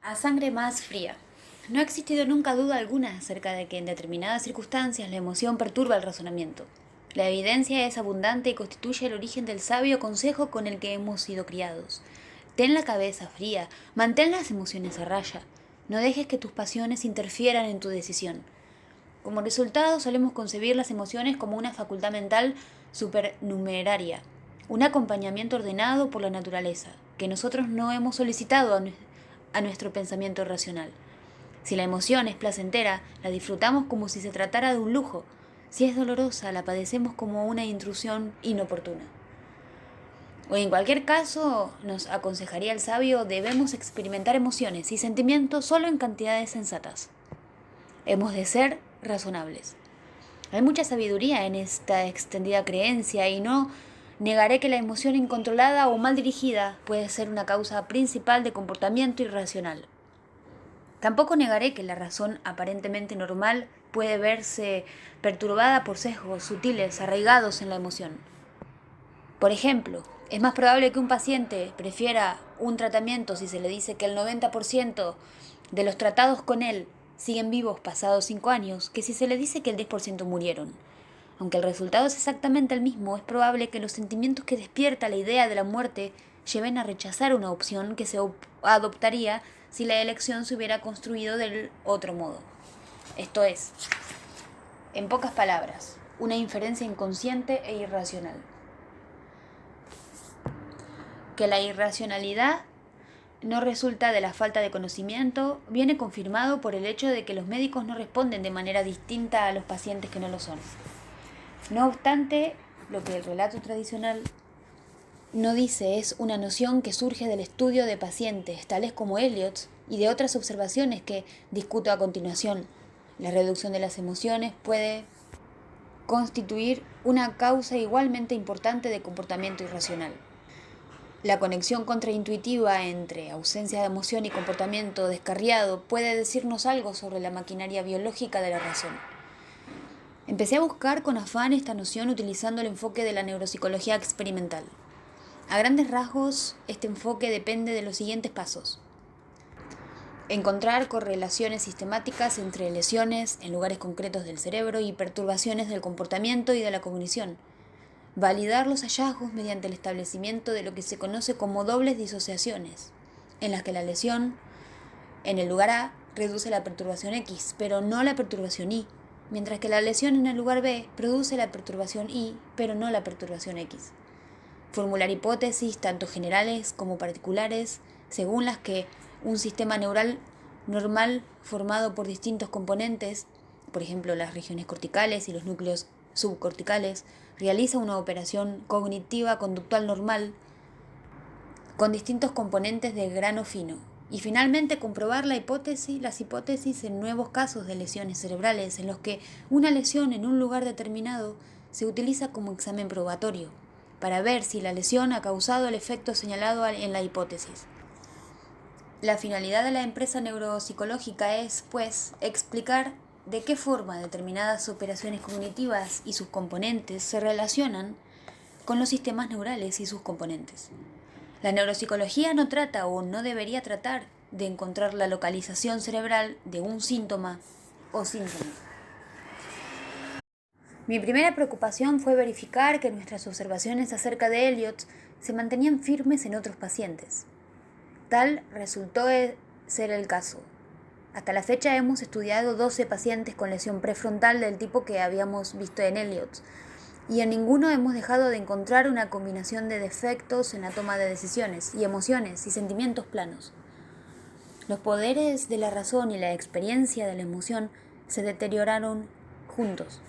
A sangre más fría. No ha existido nunca duda alguna acerca de que en determinadas circunstancias la emoción perturba el razonamiento. La evidencia es abundante y constituye el origen del sabio consejo con el que hemos sido criados. Ten la cabeza fría, mantén las emociones a raya. No dejes que tus pasiones interfieran en tu decisión. Como resultado, solemos concebir las emociones como una facultad mental supernumeraria, un acompañamiento ordenado por la naturaleza, que nosotros no hemos solicitado a nuestro pensamiento racional. Si la emoción es placentera, la disfrutamos como si se tratara de un lujo. Si es dolorosa, la padecemos como una intrusión inoportuna. O en cualquier caso, nos aconsejaría el sabio, debemos experimentar emociones y sentimientos solo en cantidades sensatas. Hemos de ser razonables. Hay mucha sabiduría en esta extendida creencia y no negaré que la emoción incontrolada o mal dirigida puede ser una causa principal de comportamiento irracional. Tampoco negaré que la razón aparentemente normal puede verse perturbada por sesgos sutiles arraigados en la emoción. Por ejemplo, es más probable que un paciente prefiera un tratamiento si se le dice que el 90% de los tratados con él siguen vivos pasados 5 años que si se le dice que el 10% murieron. Aunque el resultado es exactamente el mismo, es probable que los sentimientos que despierta la idea de la muerte lleven a rechazar una opción que se adoptaría si la elección se hubiera construido del otro modo. Esto es, en pocas palabras, una inferencia inconsciente e irracional. Que la irracionalidad no resulta de la falta de conocimiento viene confirmado por el hecho de que los médicos no responden de manera distinta a los pacientes que no lo son. No obstante, lo que el relato tradicional no dice es una noción que surge del estudio de pacientes, tales como Eliot, y de otras observaciones que discuto a continuación. La reducción de las emociones puede constituir una causa igualmente importante de comportamiento irracional. La conexión contraintuitiva entre ausencia de emoción y comportamiento descarriado puede decirnos algo sobre la maquinaria biológica de la razón. Empecé a buscar con afán esta noción utilizando el enfoque de la neuropsicología experimental. A grandes rasgos, este enfoque depende de los siguientes pasos. Encontrar correlaciones sistemáticas entre lesiones en lugares concretos del cerebro y perturbaciones del comportamiento y de la cognición. Validar los hallazgos mediante el establecimiento de lo que se conoce como dobles disociaciones, en las que la lesión en el lugar A reduce la perturbación X, pero no la perturbación Y, mientras que la lesión en el lugar B produce la perturbación Y, pero no la perturbación X. Formular hipótesis, tanto generales como particulares, según las que un sistema neural normal formado por distintos componentes, por ejemplo las regiones corticales y los núcleos subcorticales, realiza una operación cognitiva conductual normal con distintos componentes de grano fino. Y finalmente comprobar las hipótesis en nuevos casos de lesiones cerebrales en los que una lesión en un lugar determinado se utiliza como examen probatorio para ver si la lesión ha causado el efecto señalado en la hipótesis. La finalidad de la empresa neuropsicológica es, pues, explicar de qué forma determinadas operaciones cognitivas y sus componentes se relacionan con los sistemas neurales y sus componentes. La neuropsicología no trata o no debería tratar de encontrar la localización cerebral de un síntoma o síntoma. Mi primera preocupación fue verificar que nuestras observaciones acerca de Eliot se mantenían firmes en otros pacientes. Tal resultó ser el caso. Hasta la fecha hemos estudiado 12 pacientes con lesión prefrontal del tipo que habíamos visto en Eliot, y en ninguno hemos dejado de encontrar una combinación de defectos en la toma de decisiones y emociones y sentimientos planos. Los poderes de la razón y la experiencia de la emoción se deterioraron juntos,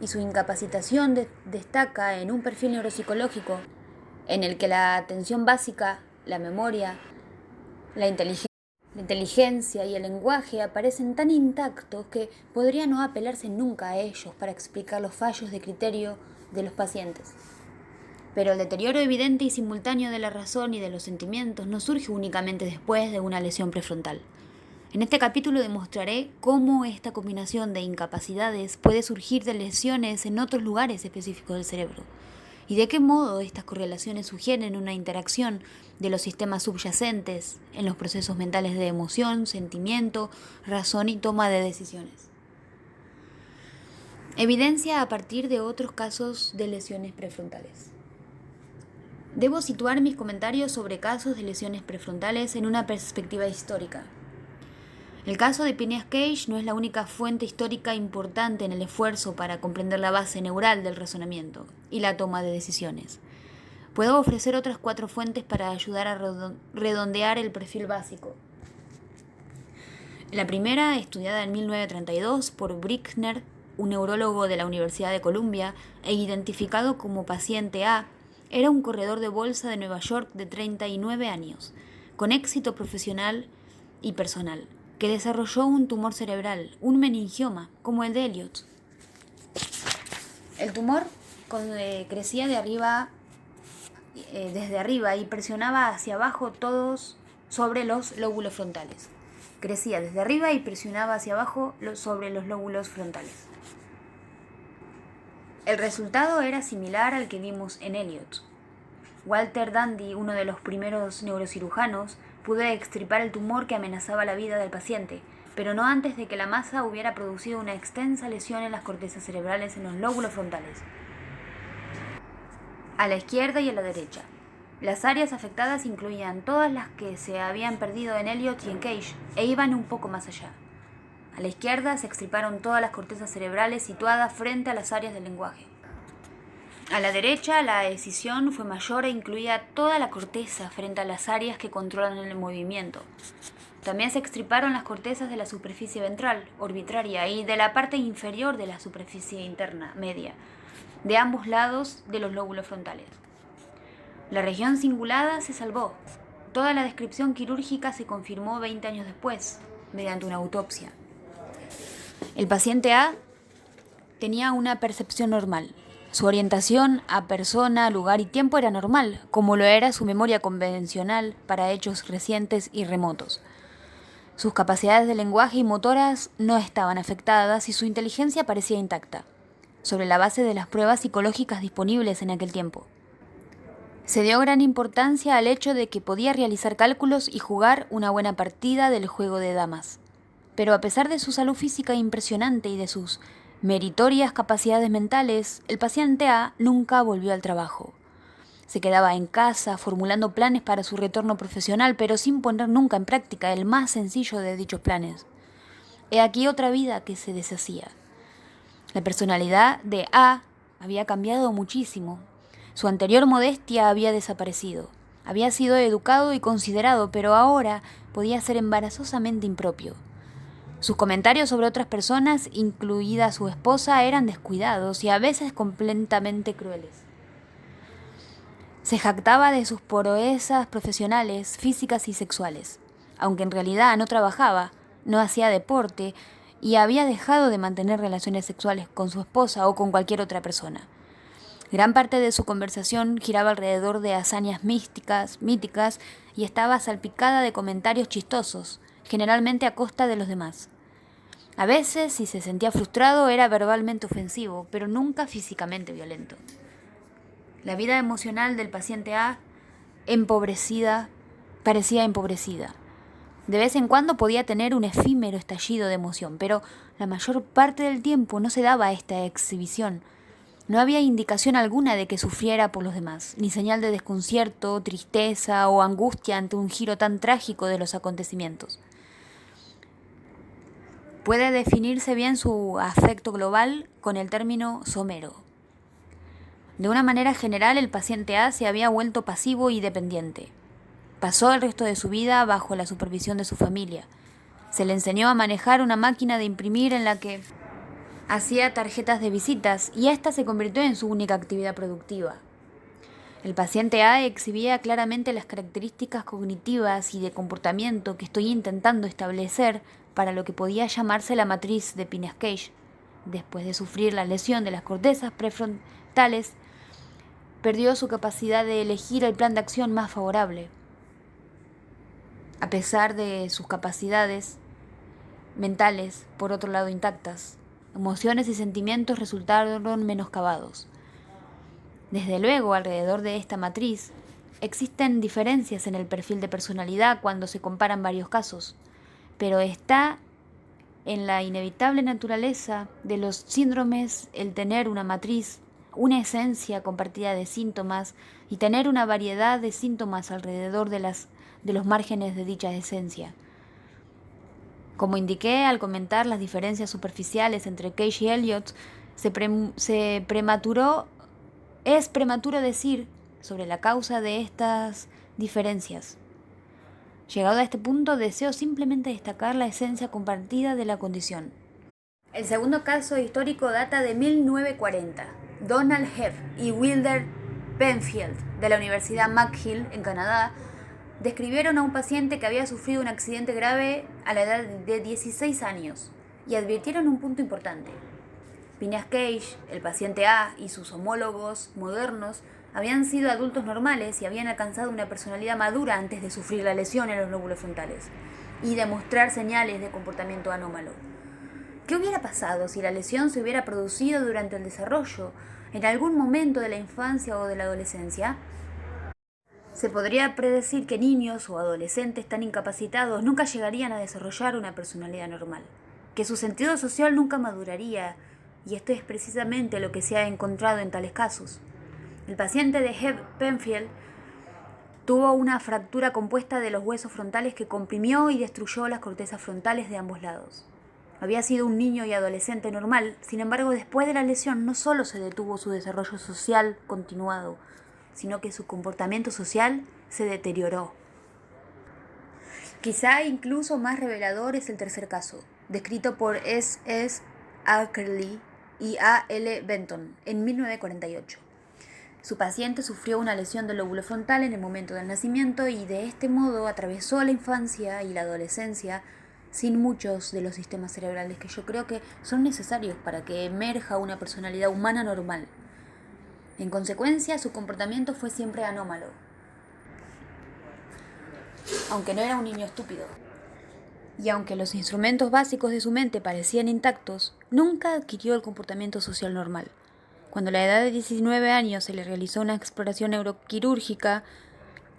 y su incapacitación destaca en un perfil neuropsicológico en el que la atención básica, la memoria, la inteligencia y el lenguaje aparecen tan intactos que podría no apelarse nunca a ellos para explicar los fallos de criterio de los pacientes. Pero el deterioro evidente y simultáneo de la razón y de los sentimientos no surge únicamente después de una lesión prefrontal. En este capítulo demostraré cómo esta combinación de incapacidades puede surgir de lesiones en otros lugares específicos del cerebro, y de qué modo estas correlaciones sugieren una interacción de los sistemas subyacentes en los procesos mentales de emoción, sentimiento, razón y toma de decisiones. Evidencia a partir de otros casos de lesiones prefrontales. Debo situar mis comentarios sobre casos de lesiones prefrontales en una perspectiva histórica. El caso de Phineas Cage no es la única fuente histórica importante en el esfuerzo para comprender la base neural del razonamiento y la toma de decisiones. Puedo ofrecer otras 4 fuentes para ayudar a redondear el perfil básico. La primera, estudiada en 1932 por Brickner, un neurólogo de la Universidad de Columbia, e identificado como paciente A, era un corredor de bolsa de Nueva York de 39 años, con éxito profesional y personal, que desarrolló un tumor cerebral, un meningioma, como el de Elliot. El tumor crecía desde arriba y presionaba hacia abajo todos sobre los lóbulos frontales. Crecía desde arriba y presionaba hacia abajo sobre los lóbulos frontales. El resultado era similar al que vimos en Elliot. Walter Dandy, uno de los primeros neurocirujanos, pudo extirpar el tumor que amenazaba la vida del paciente, pero no antes de que la masa hubiera producido una extensa lesión en las cortezas cerebrales en los lóbulos frontales, a la izquierda y a la derecha. Las áreas afectadas incluían todas las que se habían perdido en Elliot y en Cage, e iban un poco más allá. A la izquierda se extirparon todas las cortezas cerebrales situadas frente a las áreas del lenguaje. A la derecha, la escisión fue mayor e incluía toda la corteza frente a las áreas que controlan el movimiento. También se extirparon las cortezas de la superficie ventral, orbitaria, y de la parte inferior de la superficie interna, media, de ambos lados de los lóbulos frontales. La región cingulada se salvó. Toda la descripción quirúrgica se confirmó 20 años después, mediante una autopsia. El paciente A tenía una percepción normal. Su orientación a persona, lugar y tiempo era normal, como lo era su memoria convencional para hechos recientes y remotos. Sus capacidades de lenguaje y motoras no estaban afectadas y su inteligencia parecía intacta, sobre la base de las pruebas psicológicas disponibles en aquel tiempo. Se dio gran importancia al hecho de que podía realizar cálculos y jugar una buena partida del juego de damas. Pero a pesar de su salud física impresionante y de sus meritorias capacidades mentales, el paciente A nunca volvió al trabajo. Se quedaba en casa formulando planes para su retorno profesional, pero sin poner nunca en práctica el más sencillo de dichos planes. He aquí otra vida que se deshacía. La personalidad de A había cambiado muchísimo. Su anterior modestia había desaparecido. Había sido educado y considerado, pero ahora podía ser embarazosamente impropio. Sus comentarios sobre otras personas, incluida su esposa, eran descuidados y a veces completamente crueles. Se jactaba de sus proezas profesionales, físicas y sexuales, aunque en realidad no trabajaba, no hacía deporte y había dejado de mantener relaciones sexuales con su esposa o con cualquier otra persona. Gran parte de su conversación giraba alrededor de hazañas míticas y estaba salpicada de comentarios chistosos, generalmente a costa de los demás. A veces, si se sentía frustrado, era verbalmente ofensivo, pero nunca físicamente violento. La vida emocional del paciente A, parecía empobrecida. De vez en cuando podía tener un efímero estallido de emoción, pero la mayor parte del tiempo no se daba esta exhibición. No había indicación alguna de que sufriera por los demás, ni señal de desconcierto, tristeza o angustia ante un giro tan trágico de los acontecimientos. Puede definirse bien su afecto global con el término somero. De una manera general, el paciente A se había vuelto pasivo y dependiente. Pasó el resto de su vida bajo la supervisión de su familia. Se le enseñó a manejar una máquina de imprimir en la que hacía tarjetas de visitas y esta se convirtió en su única actividad productiva. El paciente A exhibía claramente las características cognitivas y de comportamiento que estoy intentando establecer para lo que podía llamarse la matriz de Phineas Cage. Después de sufrir la lesión de las cortezas prefrontales, perdió su capacidad de elegir el plan de acción más favorable. A pesar de sus capacidades mentales, por otro lado, intactas, emociones y sentimientos resultaron menoscabados. Desde luego, alrededor de esta matriz, existen diferencias en el perfil de personalidad cuando se comparan varios casos, pero está en la inevitable naturaleza de los síndromes el tener una matriz, una esencia compartida de síntomas y tener una variedad de síntomas alrededor de los márgenes de dicha esencia. Como indiqué al comentar las diferencias superficiales entre Cage y Elliot, es prematuro decir sobre la causa de estas diferencias. Llegado a este punto, deseo simplemente destacar la esencia compartida de la condición. El segundo caso histórico data de 1940. Donald Hebb y Wilder Penfield, de la Universidad McGill, en Canadá, describieron a un paciente que había sufrido un accidente grave a la edad de 16 años y advirtieron un punto importante. Phineas Cage, el paciente A, y sus homólogos modernos habían sido adultos normales y habían alcanzado una personalidad madura antes de sufrir la lesión en los lóbulos frontales y demostrar señales de comportamiento anómalo. ¿Qué hubiera pasado si la lesión se hubiera producido durante el desarrollo, en algún momento de la infancia o de la adolescencia? Se podría predecir que niños o adolescentes tan incapacitados nunca llegarían a desarrollar una personalidad normal, que su sentido social nunca maduraría, y esto es precisamente lo que se ha encontrado en tales casos. El paciente de Hebb Penfield tuvo una fractura compuesta de los huesos frontales que comprimió y destruyó las cortezas frontales de ambos lados. Había sido un niño y adolescente normal, sin embargo, después de la lesión no solo se detuvo su desarrollo social continuado, sino que su comportamiento social se deterioró. Quizá incluso más revelador es el tercer caso, descrito por S. Ackley y A. L. Benton en 1948. Su paciente sufrió una lesión del lóbulo frontal en el momento del nacimiento y de este modo atravesó la infancia y la adolescencia sin muchos de los sistemas cerebrales que yo creo que son necesarios para que emerja una personalidad humana normal. En consecuencia, su comportamiento fue siempre anómalo, aunque no era un niño estúpido. Y aunque los instrumentos básicos de su mente parecían intactos, nunca adquirió el comportamiento social normal. Cuando a la edad de 19 años se le realizó una exploración neuroquirúrgica,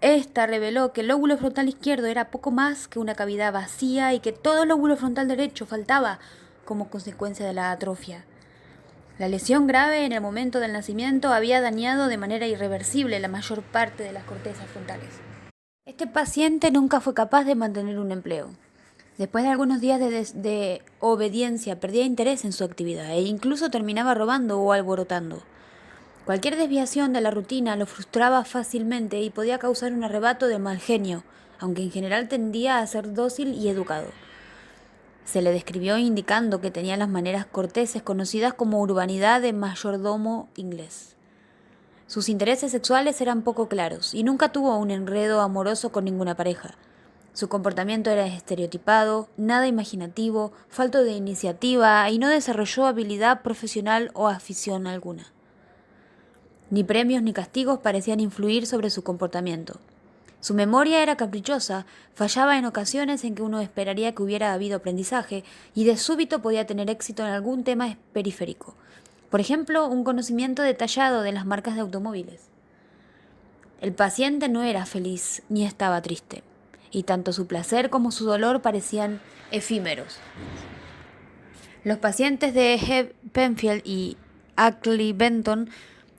esta reveló que el lóbulo frontal izquierdo era poco más que una cavidad vacía y que todo el lóbulo frontal derecho faltaba como consecuencia de la atrofia. La lesión grave en el momento del nacimiento había dañado de manera irreversible la mayor parte de las cortezas frontales. Este paciente nunca fue capaz de mantener un empleo. Después de algunos días de obediencia, perdía interés en su actividad e incluso terminaba robando o alborotando. Cualquier desviación de la rutina lo frustraba fácilmente y podía causar un arrebato de mal genio, aunque en general tendía a ser dócil y educado. Se le describió indicando que tenía las maneras corteses conocidas como urbanidad de mayordomo inglés. Sus intereses sexuales eran poco claros y nunca tuvo un enredo amoroso con ninguna pareja. Su comportamiento era estereotipado, nada imaginativo, falto de iniciativa y no desarrolló habilidad profesional o afición alguna. Ni premios ni castigos parecían influir sobre su comportamiento. Su memoria era caprichosa, fallaba en ocasiones en que uno esperaría que hubiera habido aprendizaje y de súbito podía tener éxito en algún tema periférico. Por ejemplo, un conocimiento detallado de las marcas de automóviles. El paciente no era feliz ni estaba triste, y tanto su placer como su dolor parecían efímeros. Los pacientes de Hebb Penfield y Ackley Benton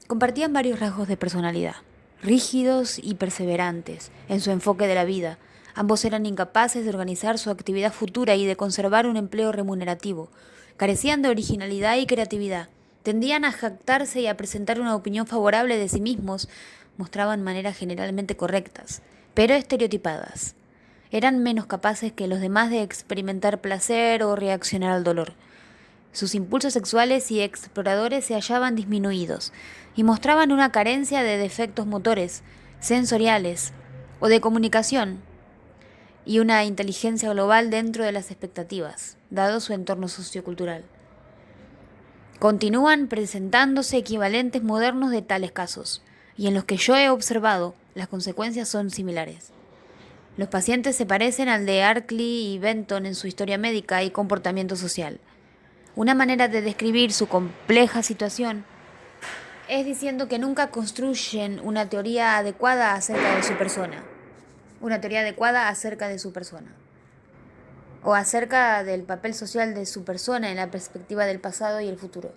compartían varios rasgos de personalidad, rígidos y perseverantes en su enfoque de la vida. Ambos eran incapaces de organizar su actividad futura y de conservar un empleo remunerativo. Carecían de originalidad y creatividad. Tendían a jactarse y a presentar una opinión favorable de sí mismos. Mostraban maneras generalmente correctas, pero estereotipadas. Eran menos capaces que los demás de experimentar placer o reaccionar al dolor. Sus impulsos sexuales y exploradores se hallaban disminuidos y mostraban una carencia de defectos motores, sensoriales o de comunicación y una inteligencia global dentro de las expectativas, dado su entorno sociocultural. Continúan presentándose equivalentes modernos de tales casos, y en los que yo he observado, las consecuencias son similares. Los pacientes se parecen al de Ackley y Benton en su historia médica y comportamiento social. Una manera de describir su compleja situación es diciendo que nunca construyen una teoría adecuada acerca de su persona. Una teoría adecuada acerca de su persona. O acerca del papel social de su persona en la perspectiva del pasado y el futuro.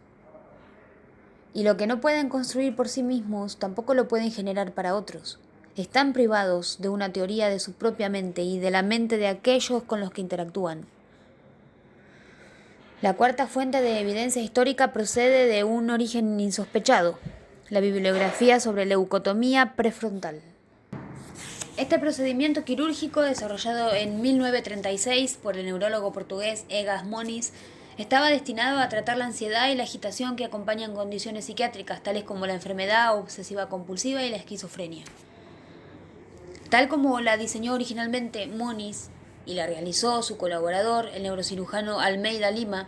Y lo que no pueden construir por sí mismos, tampoco lo pueden generar para otros. Están privados de una teoría de su propia mente y de la mente de aquellos con los que interactúan. La cuarta fuente de evidencia histórica procede de un origen insospechado, la bibliografía sobre leucotomía prefrontal. Este procedimiento quirúrgico, desarrollado en 1936 por el neurólogo portugués Egas Moniz, estaba destinado a tratar la ansiedad y la agitación que acompañan condiciones psiquiátricas, tales como la enfermedad obsesiva compulsiva y la esquizofrenia. Tal como la diseñó originalmente Moniz y la realizó su colaborador, el neurocirujano Almeida Lima,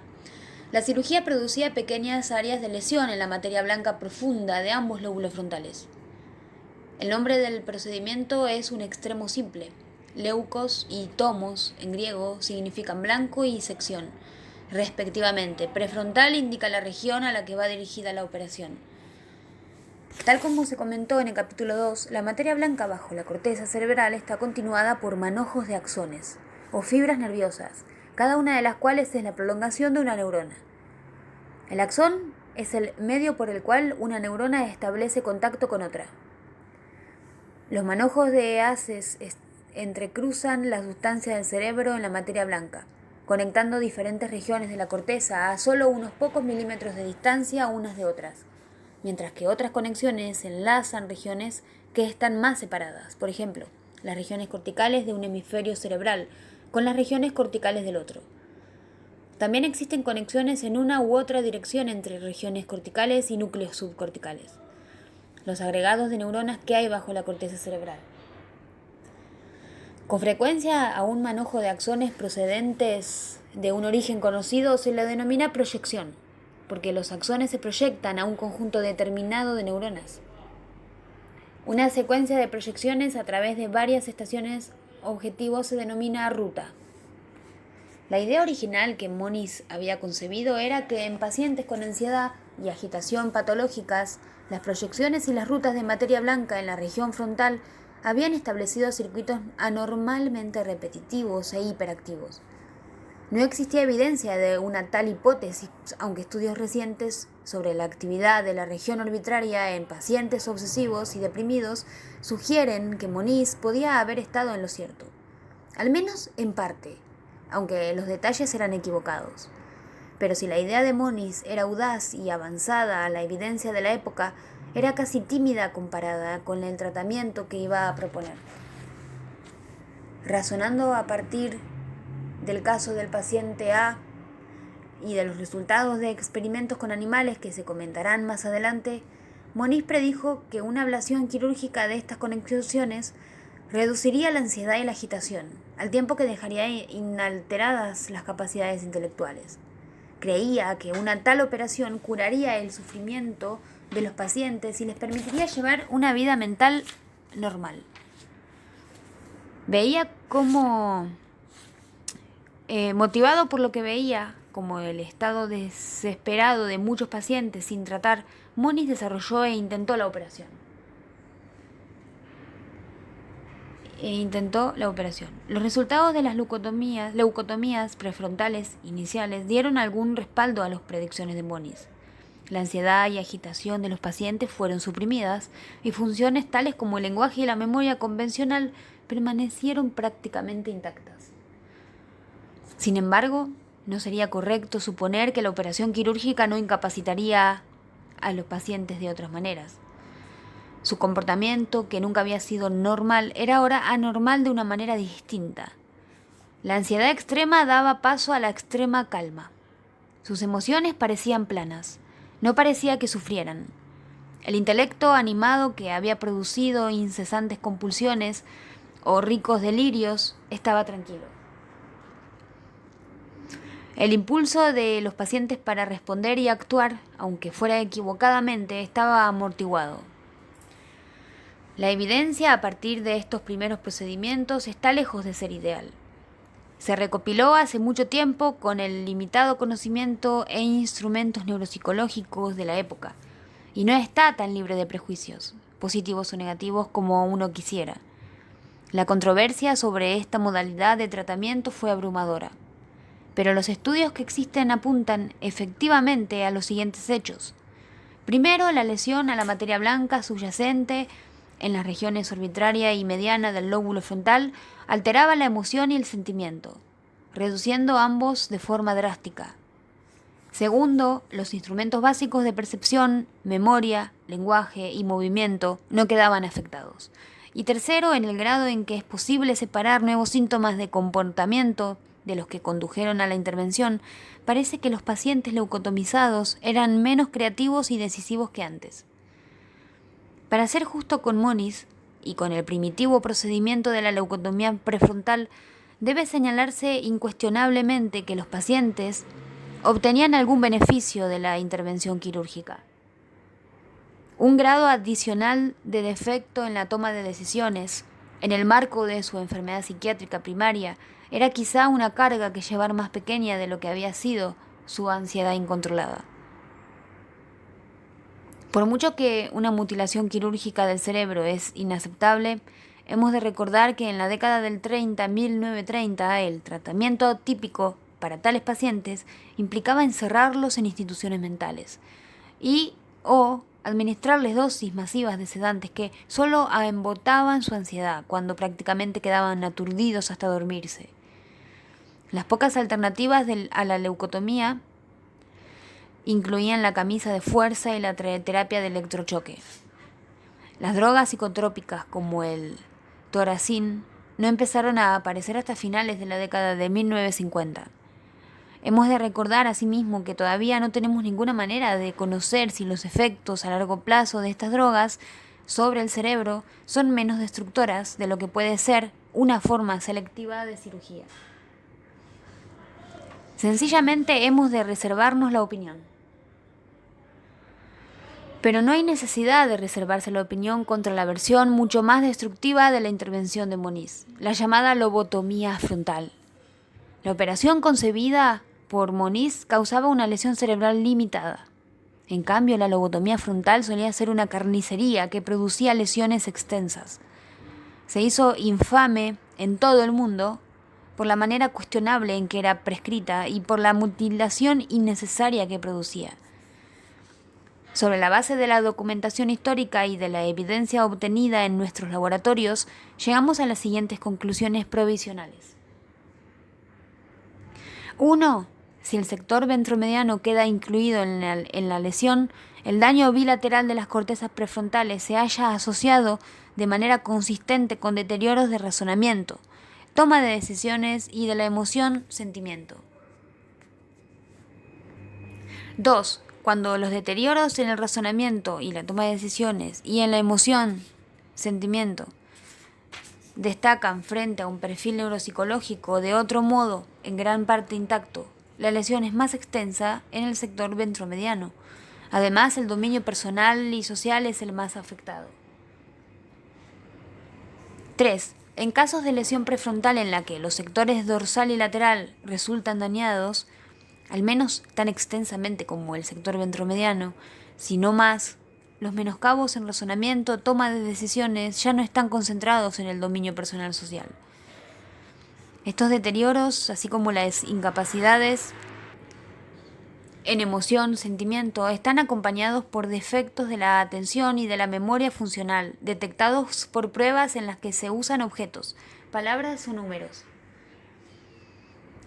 la cirugía producía pequeñas áreas de lesión en la materia blanca profunda de ambos lóbulos frontales. El nombre del procedimiento es un extremo simple. Leucos y tomos, en griego, significan blanco y sección, respectivamente. Prefrontal indica la región a la que va dirigida la operación. Tal como se comentó en el capítulo 2, la materia blanca bajo la corteza cerebral está continuada por manojos de axones, o fibras nerviosas, cada una de las cuales es la prolongación de una neurona. El axón es el medio por el cual una neurona establece contacto con otra. Los manojos de haces entrecruzan la sustancia del cerebro en la materia blanca, conectando diferentes regiones de la corteza a solo unos pocos milímetros de distancia unas de otras, mientras que otras conexiones enlazan regiones que están más separadas, por ejemplo, las regiones corticales de un hemisferio cerebral con las regiones corticales del otro. También existen conexiones en una u otra dirección entre regiones corticales y núcleos subcorticales, los agregados de neuronas que hay bajo la corteza cerebral. Con frecuencia a un manojo de axones procedentes de un origen conocido se le denomina proyección, porque los axones se proyectan a un conjunto determinado de neuronas. Una secuencia de proyecciones a través de varias estaciones objetivos se denomina ruta. La idea original que Moniz había concebido era que en pacientes con ansiedad y agitación patológicas, las proyecciones y las rutas de materia blanca en la región frontal habían establecido circuitos anormalmente repetitivos e hiperactivos. No existía evidencia de una tal hipótesis, aunque estudios recientes sobre la actividad de la región arbitraria en pacientes obsesivos y deprimidos sugieren que Moniz podía haber estado en lo cierto, al menos en parte, aunque los detalles eran equivocados. Pero si la idea de Moniz era audaz y avanzada, la evidencia de la época era casi tímida comparada con el tratamiento que iba a proponer. Razonando a partir del caso del paciente A y de los resultados de experimentos con animales que se comentarán más adelante, Moniz predijo que una ablación quirúrgica de estas conexiones reduciría la ansiedad y la agitación, al tiempo que dejaría inalteradas las capacidades intelectuales. Creía que una tal operación curaría el sufrimiento de los pacientes y les permitiría llevar una vida mental normal. Veía cómo, motivado por lo que veía, como el estado desesperado de muchos pacientes sin tratar, Moniz desarrolló e intentó la operación. Los resultados de las leucotomías prefrontales iniciales dieron algún respaldo a las predicciones de Moniz. La ansiedad y agitación de los pacientes fueron suprimidas y funciones tales como el lenguaje y la memoria convencional permanecieron prácticamente intactas. Sin embargo, no sería correcto suponer que la operación quirúrgica no incapacitaría a los pacientes de otras maneras. Su comportamiento, que nunca había sido normal, era ahora anormal de una manera distinta. La ansiedad extrema daba paso a la extrema calma. Sus emociones parecían planas. No parecía que sufrieran. El intelecto animado que había producido incesantes compulsiones o ricos delirios estaba tranquilo. El impulso de los pacientes para responder y actuar, aunque fuera equivocadamente, estaba amortiguado. La evidencia a partir de estos primeros procedimientos está lejos de ser ideal. Se recopiló hace mucho tiempo con el limitado conocimiento e instrumentos neuropsicológicos de la época, y no está tan libre de prejuicios, positivos o negativos, como uno quisiera. La controversia sobre esta modalidad de tratamiento fue abrumadora, pero los estudios que existen apuntan efectivamente a los siguientes hechos. Primero, la lesión a la materia blanca subyacente en las regiones arbitraria y mediana del lóbulo frontal alteraba la emoción y el sentimiento, reduciendo ambos de forma drástica. Segundo, los instrumentos básicos de percepción, memoria, lenguaje y movimiento no quedaban afectados. Y tercero, en el grado en que es posible separar nuevos síntomas de comportamiento de los que condujeron a la intervención, parece que los pacientes leucotomizados eran menos creativos y decisivos que antes. Para ser justo con Moniz y con el primitivo procedimiento de la leucotomía prefrontal, debe señalarse incuestionablemente que los pacientes obtenían algún beneficio de la intervención quirúrgica. Un grado adicional de defecto en la toma de decisiones, en el marco de su enfermedad psiquiátrica primaria, era quizá una carga que llevar más pequeña de lo que había sido su ansiedad incontrolada. Por mucho que una mutilación quirúrgica del cerebro es inaceptable, hemos de recordar que en la década del 1930, el tratamiento típico para tales pacientes implicaba encerrarlos en instituciones mentales o administrarles dosis masivas de sedantes que solo embotaban su ansiedad cuando prácticamente quedaban aturdidos hasta dormirse. Las pocas alternativas a la leucotomía incluían la camisa de fuerza y la terapia de electrochoque. Las drogas psicotrópicas como el Toracin no empezaron a aparecer hasta finales de la década de 1950. Hemos de recordar asimismo que todavía no tenemos ninguna manera de conocer si los efectos a largo plazo de estas drogas sobre el cerebro son menos destructoras de lo que puede ser una forma selectiva de cirugía. Sencillamente hemos de reservarnos la opinión. Pero no hay necesidad de reservarse la opinión contra la versión mucho más destructiva de la intervención de Moniz, la llamada lobotomía frontal. La operación concebida por Moniz causaba una lesión cerebral limitada. En cambio, la lobotomía frontal solía ser una carnicería que producía lesiones extensas. Se hizo infame en todo el mundo por la manera cuestionable en que era prescrita y por la mutilación innecesaria que producía. Sobre la base de la documentación histórica y de la evidencia obtenida en nuestros laboratorios, llegamos a las siguientes conclusiones provisionales. 1. Si el sector ventromediano queda incluido en la lesión, el daño bilateral de las cortezas prefrontales se halla asociado de manera consistente con deterioros de razonamiento, toma de decisiones y de la emoción-sentimiento. 2. Cuando los deterioros en el razonamiento y la toma de decisiones y en la emoción-sentimiento destacan frente a un perfil neuropsicológico de otro modo en gran parte intacto, la lesión es más extensa en el sector ventromediano. Además, el dominio personal y social es el más afectado. 3. En casos de lesión prefrontal en la que los sectores dorsal y lateral resultan dañados, al menos tan extensamente como el sector ventromediano, si no más, los menoscabos en razonamiento, toma de decisiones ya no están concentrados en el dominio personal social. Estos deterioros, así como las incapacidades en emoción, sentimiento, están acompañados por defectos de la atención y de la memoria funcional, detectados por pruebas en las que se usan objetos, palabras o números.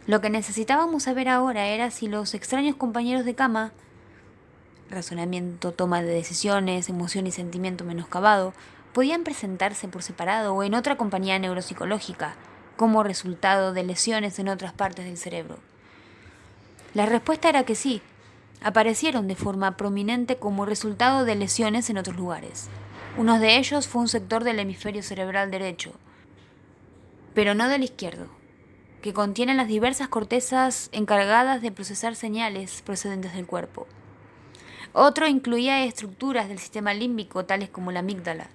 Lo que necesitábamos saber ahora era si los extraños compañeros de cama, razonamiento, toma de decisiones, emoción y sentimiento menoscabado, podían presentarse por separado o en otra compañía neuropsicológica, como resultado de lesiones en otras partes del cerebro. La respuesta era que sí, aparecieron de forma prominente como resultado de lesiones en otros lugares. Uno de ellos fue un sector del hemisferio cerebral derecho, pero no del izquierdo, que contiene las diversas cortezas encargadas de procesar señales procedentes del cuerpo. Otro incluía estructuras del sistema límbico, tales como la amígdala.